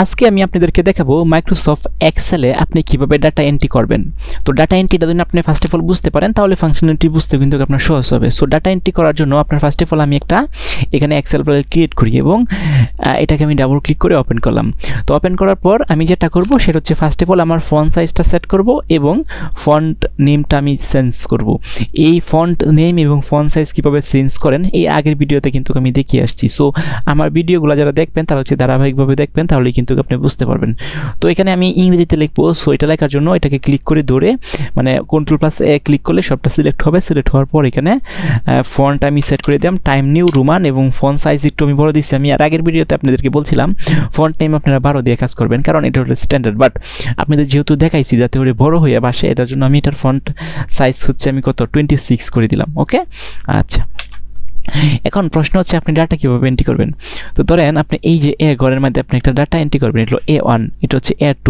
আজকে আমি আপনাদেরকে দেখাবো মাইক্রোসফট এক্সেলে আপনি কিভাবে ডাটা এন্ট্রি করবেন। তো ডাটা এন্ট্রিটা যদি আপনি ফার্স্ট অফ অল বুঝতে পারেন তাহলে ফাংশনালিটি বুঝতে কিন্তু আপনার সহজ হবে। সো ডাটা এন্ট্রি করার জন্য আপনার ফার্স্ট অফ অল আমি একটা এখানে এক্সেল ফাইল ক্রিয়েট করি এবং এটাকে আমি ডাবল ক্লিক করে ওপেন করলাম। তো ওপেন করার পর আমি যেটা করব সেটা হচ্ছে ফার্স্ট অফ অল আমার ফন্ট সাইজটা সেট করব এবং ফন্ট নেমটা আমি চেঞ্জ করব। এই ফন্ট নেম এবং ফন্ট সাইজ কীভাবে চেঞ্জ করেন এই আগের ভিডিওতে কিন্তু আমি দেখিয়ে আসছি। সো আমার ভিডিওগুলো যারা দেখবেন তারা হচ্ছে ধারাবাহিকভাবে দেখবেন, তাহলে কিন্তু আপনি বুঝতে পারবেন। তো এখানে আমি ইংরেজিতে লিখবো। সো এটা লেখার জন্য এটাকে ক্লিক করে ধরে মানে Ctrl+A ক্লিক করলে সবটা সিলেক্ট হবে। সিলেক্ট হওয়ার পর এখানে ফন্ট আমি সেট করে দিলাম টাইম নিউ রোমান এবং ফন্ট সাইজ একটু আমি বড় দিচ্ছি। আমি আর আগের ভিডিওতে আপনাদেরকে বলছিলাম ফন্ট নেম আপনারা 12 দিয়ে কাজ করবেন, কারণ এটা হলো স্ট্যান্ডার্ড। বাট আপনাদের যেহেতু দেখাইছি যাতে ওরে বড় হয়ে বাসে, এটার জন্য আমি এটার ফন্ট সাইজ হচ্ছে আমি কত 26 করে দিলাম। ওকে, আচ্ছা। এখন প্রশ্ন হচ্ছে আপনি ডাটা কীভাবে এন্ট্রি করবেন। তো ধরেন আপনি এই যে এ ঘরের মধ্যে আপনি একটা ডাটা এন্ট্রি করবেন, এটা হলো A1, এটা হচ্ছে A2,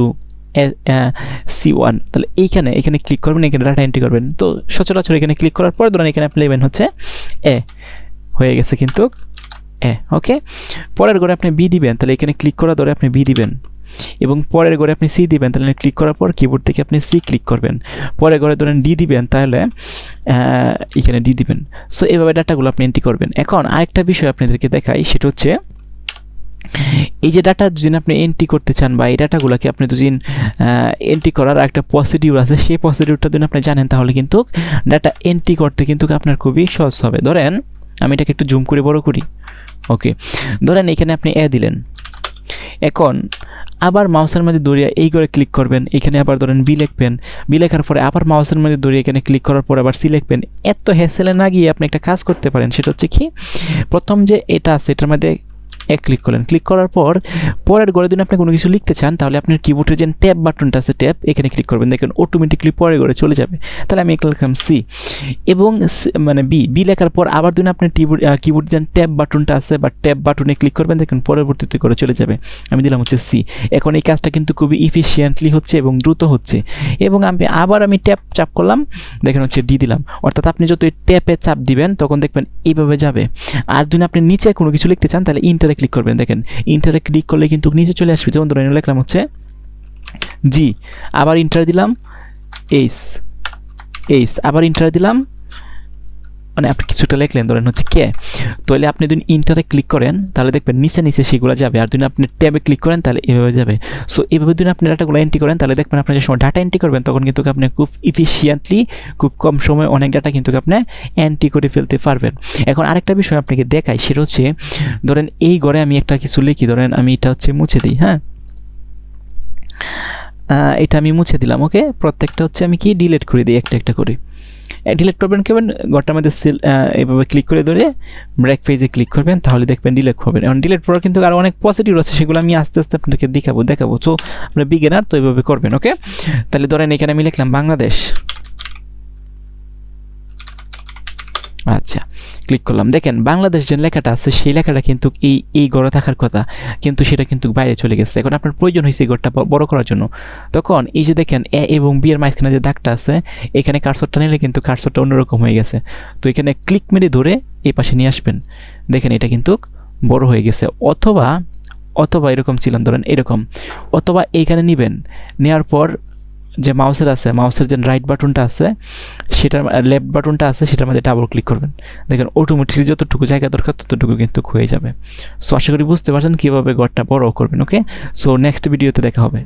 C1। তাহলে এখানে ক্লিক করবেন, এখানে ডাটা এন্ট্রি করবেন। তো সচরাচর এখানে ক্লিক করার পর ধরেন এখানে আপনি নেবেন হচ্ছে এ, হয়ে গেছে কিন্তু এ। ওকে, পরের ঘরে আপনি বি দিবেন, তাহলে এখানে ক্লিক করার ধরে আপনি বি দিবেন এবং পরের ঘরে আপনি সি দিবেন, তাহলে ক্লিক করার পর কিবোর্ড থেকে আপনি সি ক্লিক করবেন। পরের ঘরে ধরেন ডি দিবেন, তাহলে এখানে ডি দিবেন। সো এভাবে ডাটাগুলো আপনি এন্ট্রি করবেন। এখন আরেকটা বিষয় আপনাদেরকে দেখাই, সেটা হচ্ছে এই যে ডাটা যদি আপনি এন্ট্রি করতে চান বা এই ডাটাগুলোকে আপনি যদি এন্ট্রি করার একটা প্রসিডিউর আছে, সেই প্রসিডিউরটা যদি আপনি জানেন তাহলে কিন্তু ডাটা এন্ট্রি করতে কিন্তু আপনার খুবই সহজ হবে। ধরেন আমি এটাকে একটু জুম করে বড় করি। ওকে, ধরেন এখানে আপনি এ দিলেন, এখন আবার মাউসের মধ্যে দৌড়িয়ে এই করে ক্লিক করবেন, এখানে আবার ধরেন বি লিখবেন, বি লেখার পরে আবার মাউসের মধ্যে দৌড়িয়ে এখানে ক্লিক করার পর আবার সি লিখবেন। এত হ্যাসেলে না গিয়ে আপনি একটা কাজ করতে পারেন, সেটা হচ্ছে কি প্রথম যে এটা আছে এটার মধ্যে এক ক্লিক করলেন, ক্লিক করার পর পরের ঘরে যদি আপনি কোনো কিছু লিখতে চান তাহলে আপনার কিবোর্ডের যে ট্যাব বাটনটা আছে ট্যাব, এখানে ক্লিক করবেন, দেখেন অটোমেটিকলি পরের ঘরে চলে যাবে। তাহলে আমি এখানে লিখলাম সি এবং মানে বি লেখার পর আবার যদি আপনার কিবোর্ড যে ট্যাব বাটনটা আছে বা ট্যাব বাটনে ক্লিক করবেন, দেখেন পরবর্তীতে করে চলে যাবে। আমি দিলাম হচ্ছে সি। এখন এই কাজটা কিন্তু খুবই ইফিশিয়েন্টলি হচ্ছে এবং দ্রুত হচ্ছে। এবং আমি ট্যাব চাপ করলাম, দেখেন হচ্ছে ডি দিলাম। অর্থাৎ আপনি যত ট্যাপে চাপ দিবেন তখন দেখবেন এইভাবে যাবে। আর যদি আপনি নিচে কোনো কিছু লিখতে চান তাহলে ইন্টারে ক্লিক করবেন, দেখেন ইন্টারে ক্লিক করলে কিন্তু নিচে চলে আসবে। যেমন ধরেন লিখলাম হচ্ছে জি, আবার ইন্টার দিলাম এইচ, আবার ইন্টার দিলাম, মানে আপনি কিছুটা লিখলেন ধরেন হচ্ছে কে। তাহলে আপনি যদি ইন্টারে ক্লিক করেন তাহলে দেখবেন নিচে নিচে সেগুলো যাবে, আর যদি আপনি ট্যাবে ক্লিক করেন তাহলে এভাবে যাবে। সো এভাবে যদি আপনি ডাটাগুলো এন্ট্রি করেন তাহলে দেখবেন আপনি যে সময় ডাটা এন্ট্রি করবেন তখন কিন্তু আপনি খুব ইফিশিয়েন্টলি খুব কম সময়ে অনেক ডাটা কিন্তু আপনি এন্ট্রি করে ফেলতে পারবেন। এখন আরেকটা বিষয় আপনাকে দেখাই, সেটা হচ্ছে ধরেন এই ঘরে আমি একটা কিছু লিখি, ধরেন আমি এটা হচ্ছে মুছে দিই। হ্যাঁ, এটা আমি মুছে দিলাম। ওকে, প্রত্যেকটা হচ্ছে আমি কি ডিলিট করে দিই একটা একটা করে। ডিলিট করবেন কেমন, ঘরটার মধ্যে এইভাবে ক্লিক করে ধরে ব্রেক পেজে ক্লিক করবেন, তাহলে দেখবেন ডিলিট হবে। এখন ডিলিট করার কিন্তু আরও অনেক পজিটিভ আছে, সেগুলো আমি আস্তে আস্তে আপনাদেরকে দেখাবো। সো আপনারা বিগিনার তো এইভাবে করবেন। ওকে, তাহলে ধরেন এখানে আমি লিখলাম বাংলাদেশ। আচ্ছা, ক্লিক করলাম, দেখেন বাংলাদেশ যে লেখাটা আছে সেই লেখাটা কিন্তু এই ঘরে থাকার কথা, কিন্তু সেটা কিন্তু বাইরে চলে গেছে। এখন আপনার প্রয়োজন হয়েছে এই ঘরটা বড় করার জন্য, তখন এই যে দেখেন এ এবং বি এর মাঝখানে যে দাগটা আছে এখানে কার্সরটা নিলে কিন্তু কার্সরটা অন্যরকম হয়ে গেছে। তো এখানে ক্লিক মেরে ধরে এই পাশে নিয়ে আসবেন, দেখেন এটা কিন্তু বড় হয়ে গেছে। অথবা এরকম ছিলেন ধরেন এরকম, অথবা এইখানে নেবেন, নেওয়ার পর যে মাউসের যে রাইট বাটনটা আছে সেটার লেফট বাটনটা আছে সেটার মধ্যে ডাবল ক্লিক করবেন, দেখেন অটোমেটিক যতটুকু জায়গা দরকার ততটুকু কিন্তু হয়ে যাবে। সো আশা করি বুঝতে পারছেন কীভাবে ঘরটা বড় করবেন। ওকে, সো নেক্সট ভিডিওতে দেখা হবে।